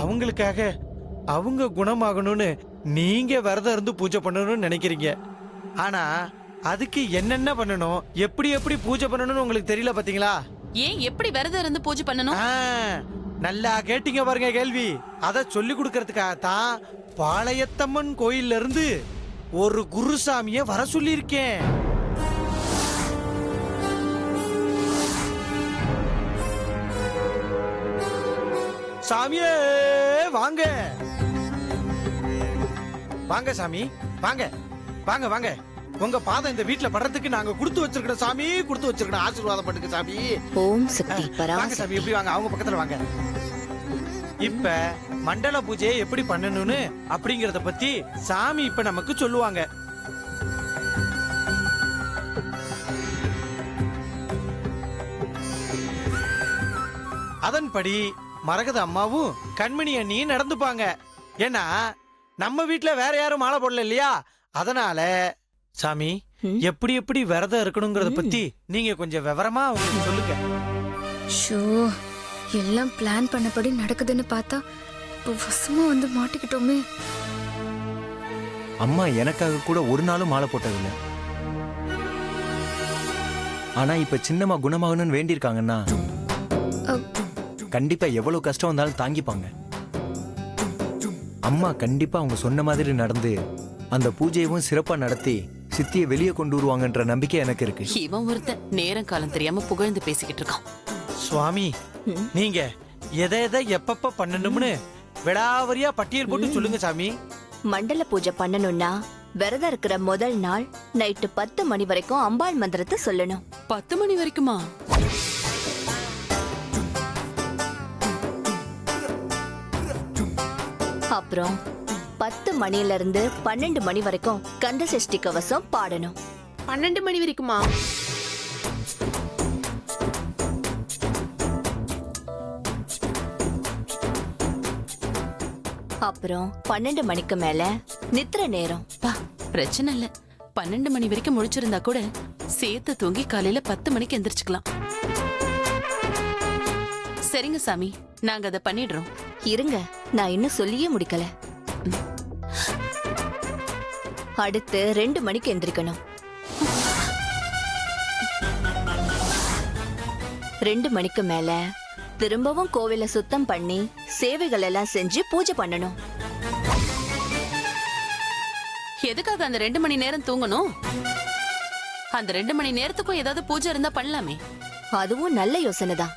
அவங்களுக்காக அவங்க குணமாகணும்னு நீங்க விரதம் இருந்து பூஜை பண்ணணும்னு நினைக்கிறீங்க. ஆனா அதுக்கு என்னென்ன பண்ணணும், எப்படி எப்படி பூஜை பண்ணணும்னு உங்களுக்கு தெரியல பாத்தீங்களா? ஏன் எப்படி விரதம் இருந்து பூஜை பண்ணணும்? நல்லா கேட்டீங்க பாருங்க கேள்வி. அத சொல்லி கொடுக்கறதுக்காகத்தான் பாளையத்தம்மன் கோயில்ல இருந்து ஒரு குருசாமிய வர சொல்லியிருக்கேன். சாமியே வாங்க வாங்க சாமி, வாங்க வாங்க வாங்க. உங்க பாதம் இந்த வீட்ல படுறதுக்கு நாங்க கொடுத்து வச்சிருக்கோம் சாமி, கொடுத்து வச்சிருக்கோம். ஆசீர்வாதம் பண்ணுங்க சாமி. ஓம் சக்தி பராசக்தி. வாங்க சாமி, எப்படி வாங்க, அவங்க பக்கத்துல வாங்க. இப்ப மண்டல பூஜையை எப்படி பண்ணணும்னு அப்படிங்கறத பத்தி சாமி இப்ப நமக்கு சொல்லுவாங்க. அதன்படி மரகத அம்மாவும் கண்மணி அண்ணியும் நடந்துப்பாங்க. ஏன்னா நம்ம வீட்டுல வேற யாரும் மாலை போடல இல்லையா? அதனால சாமி எப்படி எப்படி விரதம் இருக்கணுங்கிறத பத்தி நீங்க கொஞ்சம் விவரமா உங்களுக்கு சொல்லுங்க. ஷோ, எல்லாம் பிளான் பண்ணபடி நடக்குதுன்னு பார்த்தா இப்போ வசமா வந்து மாட்டிக்கிட்டோமே. அம்மா எனக்காக கூட ஒரு நாளும் மாலை போட்டதில்லை. ஆனா இப்ப சின்னம்மா குணமாகணும்னு வேண்டியிருக்காங்கன்னா கண்டிப்பா எவ்வளவு கஷ்டம் வந்தாலும் தாங்கிப்பாங்க. அம்மா கண்டிப்பா அவங்க சொன்ன மாதிரி நடந்து அந்த பூஜையவும் சிறப்பா நடத்தி சித்தியை வெளியே கொண்டு வருவாங்கன்ற நம்பிக்கை எனக்கு இருக்கு. இவன் ஒருத்தன் நேரம் காலம் தெரியாம புகழ்ந்து பேசிக்கிட்டு இருக்கான். சுவாமி, நீங்க எதை எதை எப்பப்ப பண்ணணும்னு விடாவரியா பட்டியல் போட்டு சொல்லுங்க சாமி. மண்டல பூஜை பண்ணணும்னா விரதம் இருக்கிற முதல் நாள் நைட்டு 10 மணி வரைக்கும் அம்பாள் மந்திரத்தை சொல்லணும். 10 மணி வரைக்குமா? அப்புறம் 10 மணில இருந்து 12 மணி வரைக்கும் கந்த சஷ்டி கவசம் பாடணும். 12 மணி வரைக்குமா? அப்புறம் 12 மணிக்கு மேல நித்திர நேரம். பிரச்சனை இல்ல, 12 மணி வரைக்கும் முழிச்சிருந்தா கூட சேர்த்து தூங்கி காலையில 10 மணிக்கு எந்திரிச்சுக்கலாம். சரிங்க சாமி, நாங்க அதை பண்ணிடுறோம். இருங்க, நான் இன்னும் சொல்லியே முடிக்கல. அடுத்து 2 மணிக்கு எந்திரிக்கணும். 2 மணிக்கு மேல திரும்பவும் கோவில சுத்தம் பண்ணி சேவைகள் எல்லாம் செஞ்சு பூஜை பண்ணணும். எதுக்காக அந்த 2 மணி நேரம் தூங்கணும்? அந்த 2 மணி நேரத்துக்கும் ஏதாவது பூஜை இருந்தா பண்ணலாமே. அதுவும் நல்ல யோசனை தான்.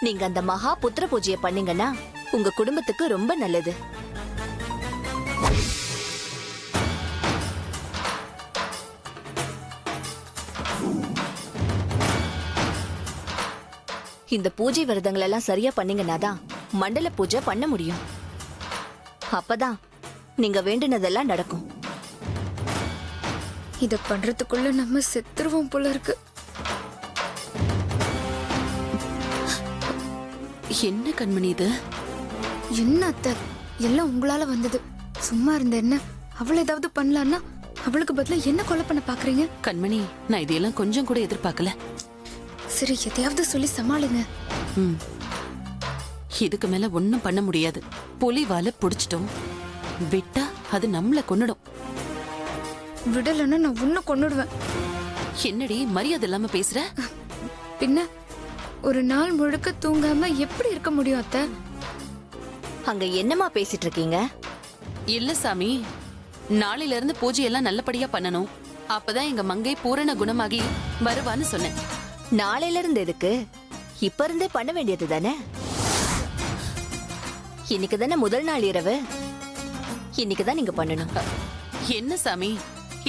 நீங்க அந்த மகா புத்திர பூஜையை பண்ணீங்கன்னா உங்க குடும்பத்துக்கு ரொம்ப நல்லது. இந்த பூஜை விரதங்கள் எல்லாம் சரியா பண்ணீங்கன்னா தான் மண்டல பூஜை பண்ண முடியும். அப்பதான் நீங்க வேண்டினதெல்லாம் நடக்கும். இத பண்றதுக்குள்ள நம்ம செத்துருவோம் போல இருக்கு. என்ன கண்மணி இது? என்ன அத்தை, எல்லாம் உங்களால வந்தது. சும்மா இருந்த என்ன அவளை ஏதாவது பண்ணலான்னா அவளுக்கு பதிலா என்ன கொலை பண்ண பாக்குறீங்க? கண்மணி, நான் இதையெல்லாம் கொஞ்சம் கூட எதிர்பார்க்கல. சரி, எதையாவது சொல்லி சமாளிங்க. இதுக்கு மேல ஒண்ணும் பண்ண முடியாது. புலிவால புடிச்சிட்டோம், விட்டா அது நம்மள கொன்னுடும். விடலன்னா நான் உன்னை கொன்னுடுவேன். என்னடி மரியாதை இல்லாம பேசுற? பின்ன ஒரு நாள் முழுக்க தூங்காம எப்படி இருக்க முடியும் அத்தை? அங்க என்னமா பேசிட்டு இருக்கீங்க? இல்ல சாமி, நாளையில இருந்து பூஜையெல்லாம் நல்லபடியா பண்ணணும். அப்பதான் எங்க மங்கை பூரண குணமாகி வருவான்னு சொன்னேன். நாளையில இருந்து எதுக்கு? இப்ப இருந்தே பண்ண வேண்டியது தானே. இன்னைக்கு தானே முதல் நாள் இரவு. இன்னைக்குதான் நீங்க பண்ணணும். என்ன சாமி,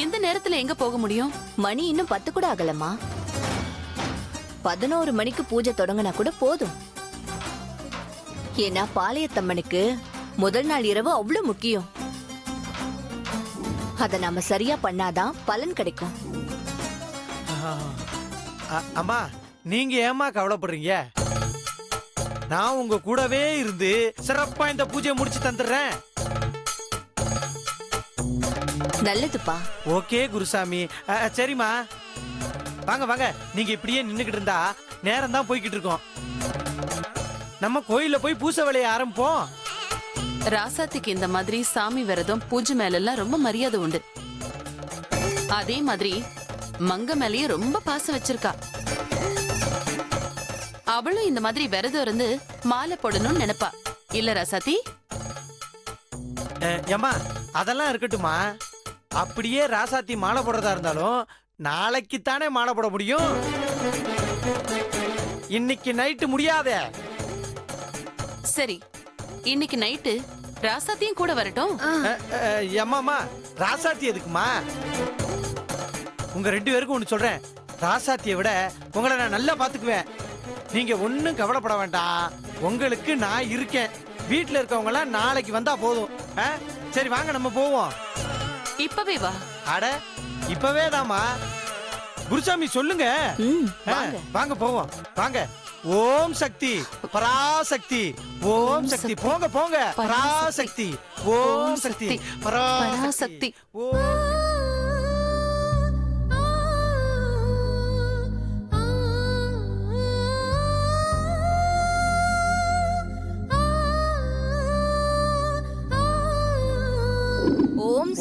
இந்த நேரத்துல எங்க போக முடியும்? மணி இன்னும் 10 கூட ஆகலமா. 11 மணிக்கு பூஜை தொடங்கினா கூட போதும். ஏன்னா பாளையத்தம்மனுக்கு முதல் நாள் இரவு அவ்வளவு முக்கியம். அத நாம சரியா பண்ணாதான் பலன் கிடைக்கும். அம்மா, நீங்க ஏமா கவலைப்படுறீங்க? நான் உங்க கூடவே இருந்து சிறப்பா இந்த பூஜையை முடிச்சு தந்துடுறேன். நல்லதுப்பா. ஓகே குருசாமி. சரிம்மா, வாங்க வாங்க. நீங்க இப்படியே நின்னுகிட்டு இருந்தா நேரம் தான் போய்கிட்டு இருக்கோம். நம்ம கோயில்ல போய் பூசை வேலையை ஆரம்பிப்போம். ராசாத்திக்கு இந்த மாதிரி சாமி விரதம் பூஜை மேல எல்லாம் ரொம்ப மரியாதை உண்டு. அதே மாதிரி மங்க மேலயும் ரொம்ப பாசம் வச்சிருக்கா. அவளும் இந்த மாதிரி விரதம் இருந்து மாலை போடணும்னு நினைப்பா. இல்ல ராசாத்தி? ஏம்மா அதெல்லாம் இருக்கட்டுமா. அப்படியே ராசாத்தி மாலை போடுறதா இருந்தாலும் நாளைக்கு தானே மாலை போட முடியும். இன்னைக்கு நைட்டு முடியாதே. சரி, இன்னைக்கு நைட்டு ராசாத்தியும் கூட வரட்டும். அம்மாமா ராசாத்தி எதுக்குமா? உங்க 2 பேருக்கும் ஒண்ணு சொல்றேன். ராசாத்தியை விட உங்களை நான் நல்லா பாத்துக்குவேன். நீங்க ஒண்ணும் கவலைப்பட வேண்டாம். உங்களுக்கு நான் இருக்கேன். வீட்டுல இருக்கவங்க எல்லாம் நாளைக்கு வந்தா போதும். சரி வாங்க நம்ம போவோம். இப்பவே வா. அட இப்பவே தாமா. குருசாமி சொல்லுங்க. வாங்க போவோம் வாங்க. ஓம் சக்தி பராசக்தி. ஓம் சக்தி. போங்க போங்க. பராசக்தி. ஓம் சக்தி பராசக்தி.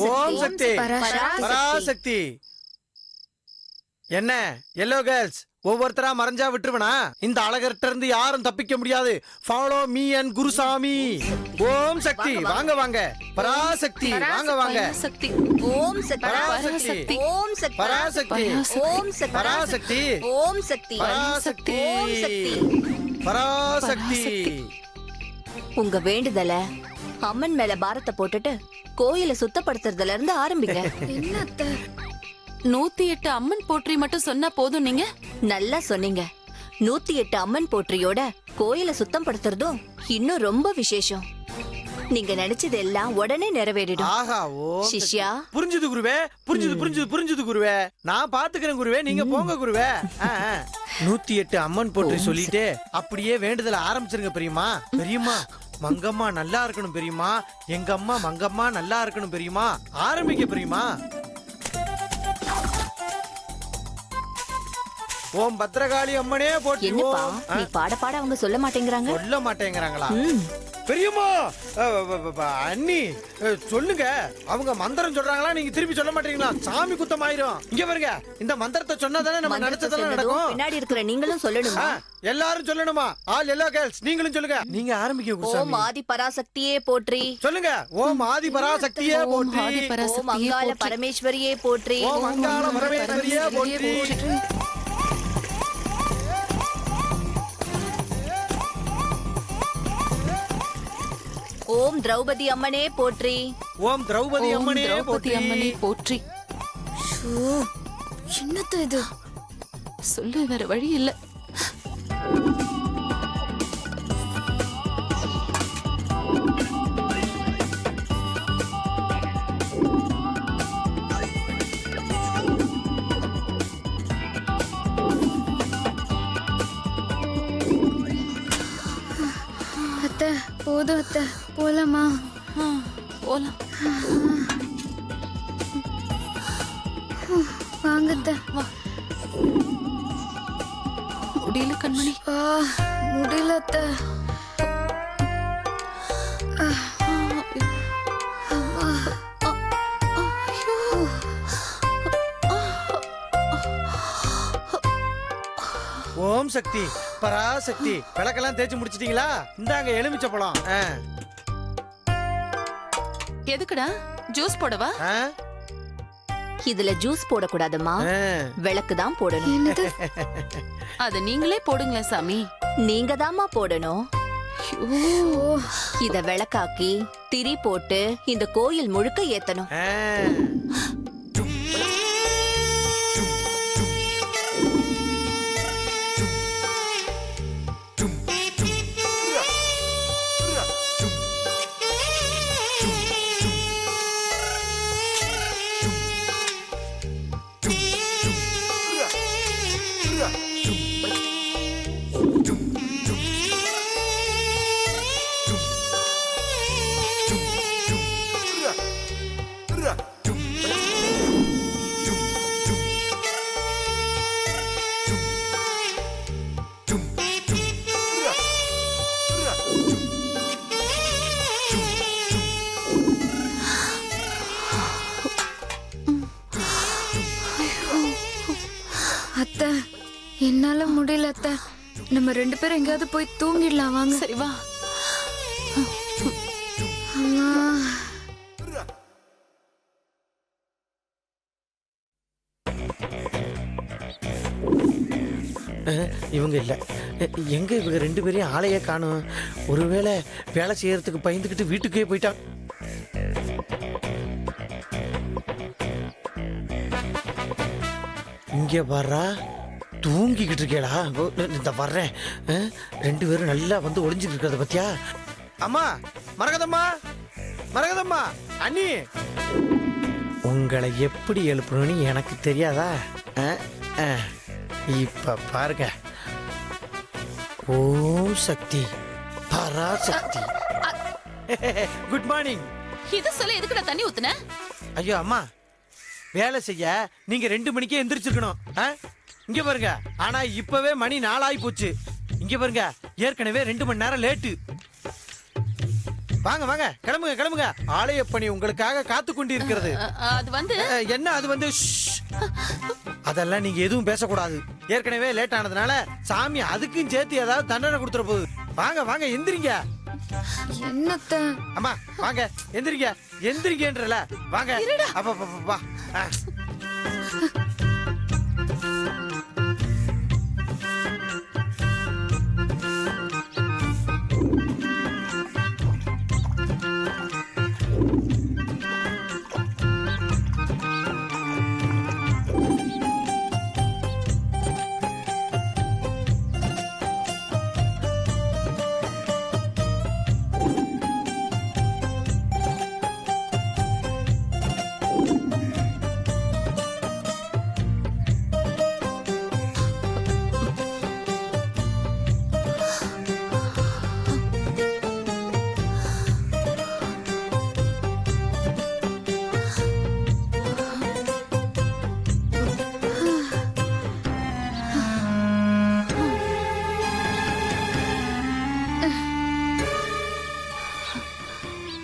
ஓம் சக்தி பராசக்தி. என்ன எல்லோ கேர்ள்ஸ் ஒவ்வொருத்தரா மறைஞ்சா விட்டுருவனா? இந்த அழகர்ட்ட இருந்து யாரும் தப்பிக்க முடியாது. Follow me and Gurusamy. Om Shakti வாங்க வாங்க. பராசக்தி வாங்க வாங்க. சக்தி. ஓம் சக்தி பராசக்தி. ஓம் சக்தி பராசக்தி. ஓம் சக்தி பராசக்தி. ஓம் சக்தி பராசக்தி. ஓம் சக்தி பராசக்தி. உங்க வேண்டுதல அம்மன் மேல பாரத்தை போட்டுட்டு கோயிலை சுத்தப்படுத்துறதுல இருந்து ஆரம்பிங்க. என்ன அத்தை? 108 அம்மன் போற்றி மட்டும் சொன்னா போதும். நீங்க நல்லா சொன்னீங்க. 108 அம்மன் போற்றியோட கோயிலை சுத்தம் படுத்துறதும் இன்னும் ரொம்ப விசேஷம். நீங்க நினைச்சது எல்லாம் உடனே நிறைவேறிடும். ஆஹா ஓ சிஷ்யா. புரிஞ்சுது குருவே. புரிஞ்சுது குருவே. நான் பாத்துக்கிறேன் குருவே. நீங்க போங்க குருவே. 108 அம்மன் போற்றி சொல்லிட்டு அப்படியே வேண்டுதல ஆரம்பிச்சிருங்க பெரியம்மா. பெரியம்மா மங்கம்மா நல்லா இருக்கணும் பெரியம்மா. எங்க அம்மா மங்கம்மா நல்லா இருக்கணும் பெரியம்மா. ஆரம்பிக்க பெரியம்மா. ஓம் பத்ரகாளி அம்மனே போற்றி. என்னப்பா நீ பாட பாட அவங்க சொல்ல மாட்டேங்கிறாங்க? சொல்ல மாட்டேங்கிறாங்களா? பெரியம்மா அண்ணி சொல்லுங்க. அவங்க மந்திரம் சொல்றாங்களா? நீங்க திருப்பி சொல்ல மாட்டீங்களா? சாமி குத்தம் ஆயிரும். இங்க பாருங்க, இந்த மந்திரத்தை சொன்னாதானே நம்ம நினைச்சதெல்லாம் நடக்கும். பின்னாடி இருக்கிற நீங்களும் சொல்லணுமா? எல்லாரும் சொல்லணுமா? ஆல் எல்லோ கேர்ள்ஸ் நீங்களும் சொல்லுங்க. நீங்க ஆரம்பிக்க ஓம் குருசாமி. ஆதி பராசக்தியே போற்றி. சொல்லுங்க. ஓம் ஆதி பராசக்தியே போற்றி. ஓம் அங்காள பரமேஸ்வரியே போற்றி. ஓம் அங்காள பரமேஸ்வரியே போற்றி. ஓம் திரௌபதி அம்மனே போற்றி. ஓம் திரௌபதி அம்மனே திரௌபதி அம்மனே போற்றி. என்னத்த இது? சொல்லு, வேற வழி இல்ல. அத்தை போதும் அத்தை, போலாமா? போலாம். வாங்க அத்தை. முடியல கண்மணி. முடியல அத்தை. ஓம் சக்தி பராசக்தி. விளக்கெல்லாம் தேய்ச்சி முடிச்சிட்டீங்களா? இந்தாங்க எலுமிச்சை பழம். எதுக்குடா? ஜூஸ் போடவா? இதுல ஜூஸ் போடக்கூடாதுமா, விளக்கு தான் போடணும். என்னது? அத நீங்களே போடுங்களேன் சாமி. நீங்க தாமா போடணும். இத விளக்காக்கி திரி போட்டு இந்த கோயில் முழுக்க ஏத்தணும். முடியல அத்தை. நம்ம 2 பேரும் எங்கேயாவது போய் தூங்கிடலாம் வாங்க. சரி வா. அம்மா. இவங்க இல்ல. எங்க இவங்க 2 பேரையும் ஆளையே காணும். ஒருவேளை வேலை செய்யறதுக்கு பயந்துக்கிட்டு வீட்டுக்கே போயிட்டான். இங்க வர்றா, தூங்கிக்கிட்டு இருக்கேடா. இந்த வர்றேன். 2 பேரும் நல்லா வந்து ஒளிஞ்சுட்டு இருக்கிறத பத்தியா? அம்மா, மரகதம்மா, மரகதம்மா, அண்ணி, உங்களை எப்படி எழுப்பணும்னு எனக்கு தெரியாதா? இப்ப பாருங்க. ஓம் சக்தி, பராசக்தி. Good morning. இத சொல்ல எதுக்குடா தண்ணி ஊத்துன? ஐயோ அம்மா, வேலை செய்ய நீங்க 2 மணிக்கே எந்திரிச்சிருக்கணும். இங்க பாருங்க, ஆனா இப்பவே மணி 4 ஆகி போச்சு. இங்க பாருங்க, ஏற்கனவே 2 மணி நேரம் லேட்டு. வாங்க வாங்க, கிளம்புங்க கிளம்புங்க. ஆலய பணி உங்களுக்காக காத்து கொண்டு இருக்கிறது. அது வந்து என்ன அது வந்து? அதெல்லாம் நீங்க எதுவும் பேசக்கூடாது. ஏற்கனவே லேட் ஆனதுனால சாமி அதுக்கும் சேர்த்து ஏதாவது தண்டனை கொடுத்துற போகுது. வாங்க வாங்க, எந்திரிங்க. என்னத்த? அம்மா வாங்க, எந்திரிங்க எந்திரிங்கன்றல. வாங்க. அப்பா வா.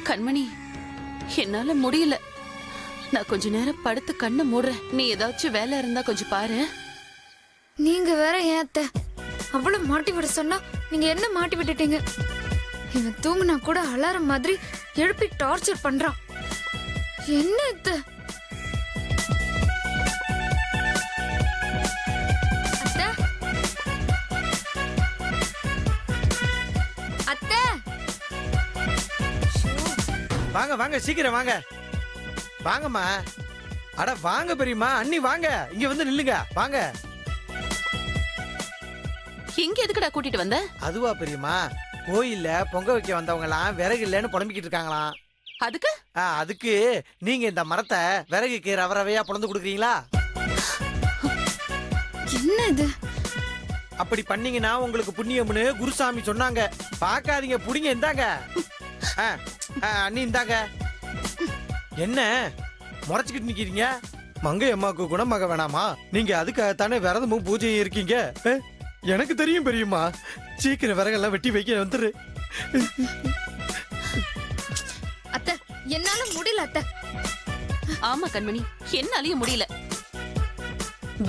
கண்மணி, என்னால முடியல. நான் கொஞ்ச நேரம் படுத்து கண்ணை மூடுறேன். நீ ஏதாச்சும் வேலை இருந்தா கொஞ்சம் பாரு. நீங்க வேற ஏன் அத்தை? அவ்வளவு மாட்டி விட சொன்னா நீங்க என்ன மாட்டி விட்டுட்டீங்க? இவன் தூங்குனா கூட அலாரம் மாதிரி எழுப்பி டார்ச்சர் பண்றான். என்ன அத்தை? அத்தை? அத்தை? வாங்க வாங்க, சீக்கிரம் வாங்க. வாங்கம்மா. அட வாங்க பெரியம்மா, அண்ணி வாங்க, இங்க வந்து நில்லுங்க. வாங்க. இங்க எதுக்குடா கூட்டிட்டு வந்த? அதுவா பெரியம்மா, கோயில்ல பொங்க வைக்க வந்தவங்க எல்லாம் விறகு இல்லைன்னு புலம்பிக்கிட்டு இருக்காங்களாம். அதுக்கு அதுக்கு நீங்க இந்த மரத்தை விறகுக்கு ரவரவையா பொழந்து கொடுக்குறீங்களா? என்ன இது? அப்படி பண்ணீங்கன்னா உங்களுக்கு புண்ணியம்னு குருசாமி சொன்னாங்க. பாக்காதீங்க, புடிங்க. இந்தாங்க. அண்ணி இந்தாங்க. என்ன முறைச்சுக்கிட்டு நிக்கிறீங்க? மங்கை அம்மாவுக்கு குணமாக வேணாமா? நீங்க அதுக்காகத்தானே விரதமும் பூஜையும் இருக்கீங்க. எனக்கு தெரியும் பெரியம்மா. சீக்கிரம் விறகெல்லாம் வெட்டி வைக்க வந்துரு. அத்தை, என்னால முடியல அத்தை. ஆமா கண்மணி, என்னாலயும் முடியல.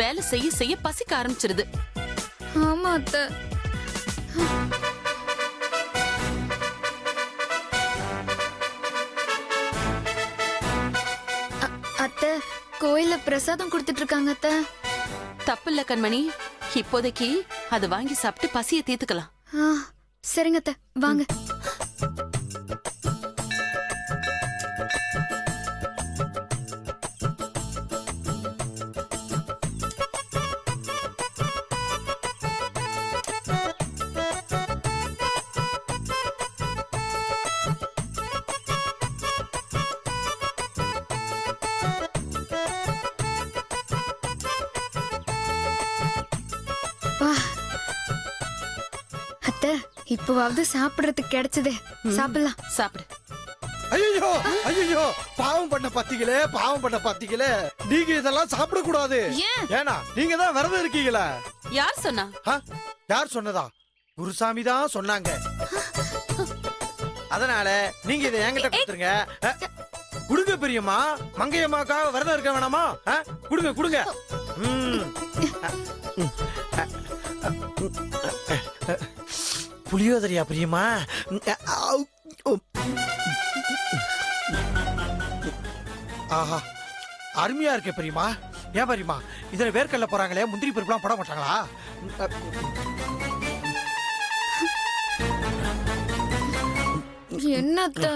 வேலை செய்ய செய்ய பசிக்க ஆரம்பிச்சிருது. ஆமா அத்தை. அத்தை, கோயில்ல பிரசாதம் கொடுத்துட்டு இருக்காங்க அத்தை. தப்பில்ல கண்மணி, இப்போதைக்கு அதை வாங்கி சாப்பிட்டு பசியை தீர்த்துக்கலாம். சரிங்க அத்தை, வாங்க. அத்தை, இப்பவாவது சாப்பிடுறதுக்கு கிடைச்சதே. சாப்பிடலாம். சாப்பிடு. ஐயோ ஐயோ, பாவம் பண்ண பாத்தீங்களே, பாவம் பண்ண பாத்தீங்களே. நீங்க இதெல்லாம் சாப்பிட கூடாது. ஏன்? ஏன்னா நீங்க தான் விரதம் இருக்கீங்களா? யார் சொன்னா? யார் சொன்னதா? குருசாமி தான் சொன்னாங்க. அதனால நீங்க இதை என்கிட்ட கொடுத்துருங்க. குடுங்க பெரியம்மா. மங்கையம்மாக்காக விரதம் இருக்க வேணாமா? குடுங்க குடுங்க. புளியோதரையா பிரியமா? ஆஹா, அருமையா இருக்கே பிரியமா. ஏன் பிரியமா, இதுல வேர்க்கல்ல போறாங்களே, முந்திரி பருப்புலாம் போட மாட்டாங்களா? என்ன அத்தை?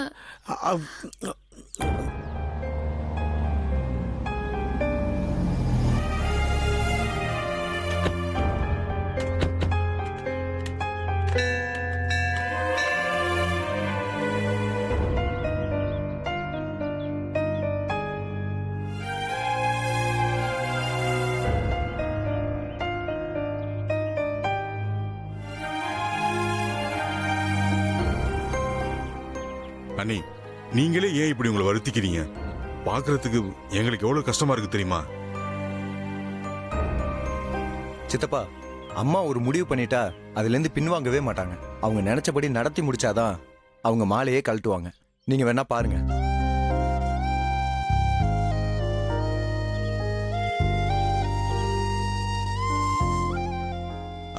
அண்ணி, நீங்களே ஏன் இப்படி உங்களை வருத்திக்கிறீங்க? பாக்குறதுக்கு எங்களுக்கு எவ்வளவு கஷ்டமா இருக்கு தெரியுமா? சித்தப்பா, அம்மா ஒரு முடிவு பண்ணிட்டா அதுல இருந்து பின்வாங்கவே மாட்டாங்க. அவங்க நினைச்சபடி நடத்தி முடிச்சாதான் அவங்க மாலையே கழட்டுவாங்க. நீங்க வேணா பாருங்க.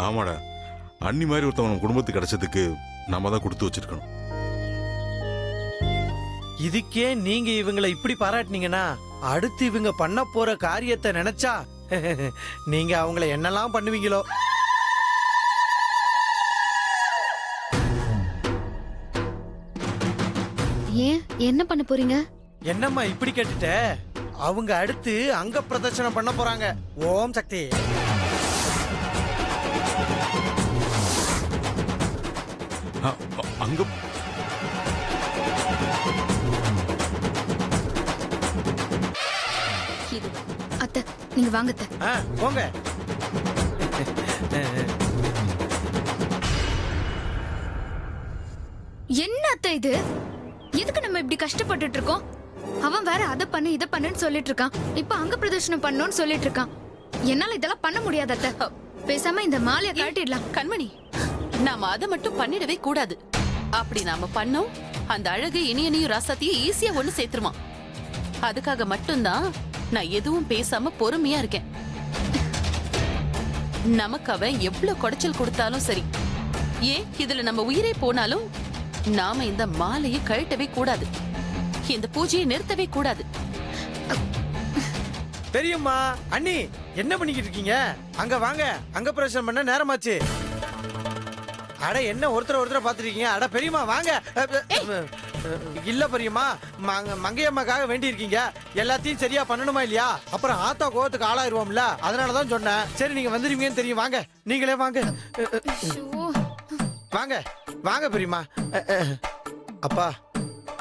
ஆமாடா, அண்ணி மாதிரி ஒருத்தவங்க நம்ம குடும்பத்துக்கு கிடைச்சதுக்கு நாம தான் கொடுத்து வச்சிருக்கணும். இதுக்கே நீங்க இவங்களை இப்படி பாராட்டினீங்கன்னா அடுத்து இவங்க பண்ண போற காரியத்தை நினைச்சா நீங்க அவங்கள என்னெல்லாம் பண்ணுவீங்களோ. ஏன் என்ன பண்ண போறீங்க? என்னம்மா இப்படி கேட்டுட்ட? அவங்க அடுத்து அங்க பிரதர்ஷனம் பண்ண போறாங்க. ஓம் சக்தி. அங்க அத்தை நீங்க வாங்க அத்தை. போங்க. என்ன அத்தை இது? எதுக்கு நம்ம இப்படி கஷ்டப்பட்டுட்டு இருக்கோம்? அவன் வேற அதை பண்ணு இதை பண்ணுன்னு சொல்லிட்டு இருக்கான். இப்ப அங்க பிரதர்ஷனம் பண்ணணும்னு சொல்லிட்டு இருக்கான். என்னால இதெல்லாம் பண்ண முடியாது அத்தை. பேசாம இந்த மாலையை காட்டிடலாம். கண்மணி, நாம அதை மட்டும் பண்ணிடவே கூடாது. அப்படி நாம பண்ணோம், அந்த அழகு இனியனையும் ராசாத்தையும் ஈஸியா ஒண்ணு சேர்த்துருமா. அதுக்காக மட்டும்தான் நான் எதுவும் பேசாம பொறுமையா இருக்கேன். நமக்கு அவன் எவ்வளவு குடைச்சல் கொடுத்தாலும் சரி, ஏன் இதுல நம்ம உயிரே போனாலும் நாம இந்த மாலையை கழட்டவே கூடாது. இந்த பூஜையை நிறுத்தவே கூடாது. பெரியம்மா, அண்ணி என்ன பண்ணிக்கிட்டு இருக்கீங்க? அங்க வாங்க, அங்க பிரதர்ஷனம் பண்ண நேரமாச்சு. அட என்ன ஒருத்தரை பாத்துருக்கீங்க? அட பெரியம்மா வாங்க. இல்ல பெரியம்மா, மங்கையம்மாக்காக வேண்டி இருக்கீங்க. எல்லாத்தையும் சரியா பண்ணணுமா இல்லையா? அப்புறம் ஆத்தா கோவத்துக்கு ஆளாயிருவோம்ல, அதனாலதான் சொன்னேன். சரி நீங்க வந்துருவீங்கன்னு தெரியும், வாங்க நீங்களே வாங்க. வாங்க வாங்க பெரியம்மா. அப்பா,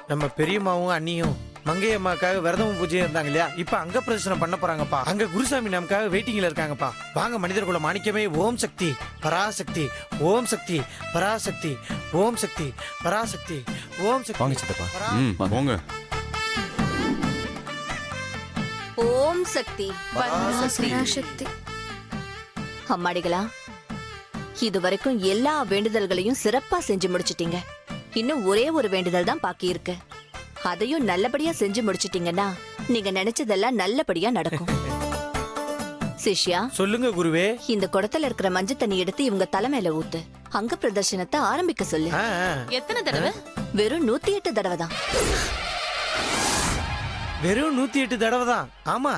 நம்ம பெரியம்மாவும் அண்ணியும் மங்கையம்மாக்காக விரதமும் பூஜையும் இருந்தாங்க இல்லையா? இப்ப அங்க பிரதர்ஷனம் பண்ண போறாங்கப்பா. அங்க குருசாமி நமக்காக வெயிட்டிங்ல இருக்காங்கப்பா. வாங்க மனிதர் குல மாணிக்கமே. ஓம் சக்தி பராசக்தி, ஓம் சக்தி பராசக்தி, ஓம் சக்தி பராசக்தி, ஓம் சக்தி. வாங்க சித்தப்பா. போங்க. ஓம் சக்தி. பராசக்தி. அம்மாடிகளா, இது வரைக்கும் எல்லா வேண்டுதல்களையும் சிறப்பா செஞ்சு முடிச்சிட்டீங்க. இன்னும் ஒரே ஒரு வேண்டுதல் தான் பாக்கி இருக்கு. அதையும் நல்லபடியா செஞ்சு முடிச்சிட்டீங்கன்னா நீங்க நினைச்சதெல்லாம் நல்லபடியா நடக்கும். சிஷ்யா, சொல்லுங்க குருவே. இந்த குடத்துல இருக்கிற மஞ்சள் தண்ணி எடுத்து இவங்க தலைமையில ஊத்து. அங்க பிரதர்ஷனத்தை ஆரம்பிக்க சொல்லு. எத்தனை தடவை? வெறும் 108 தடவை தான். வெறும் 108 தடவை தான். ஆமா.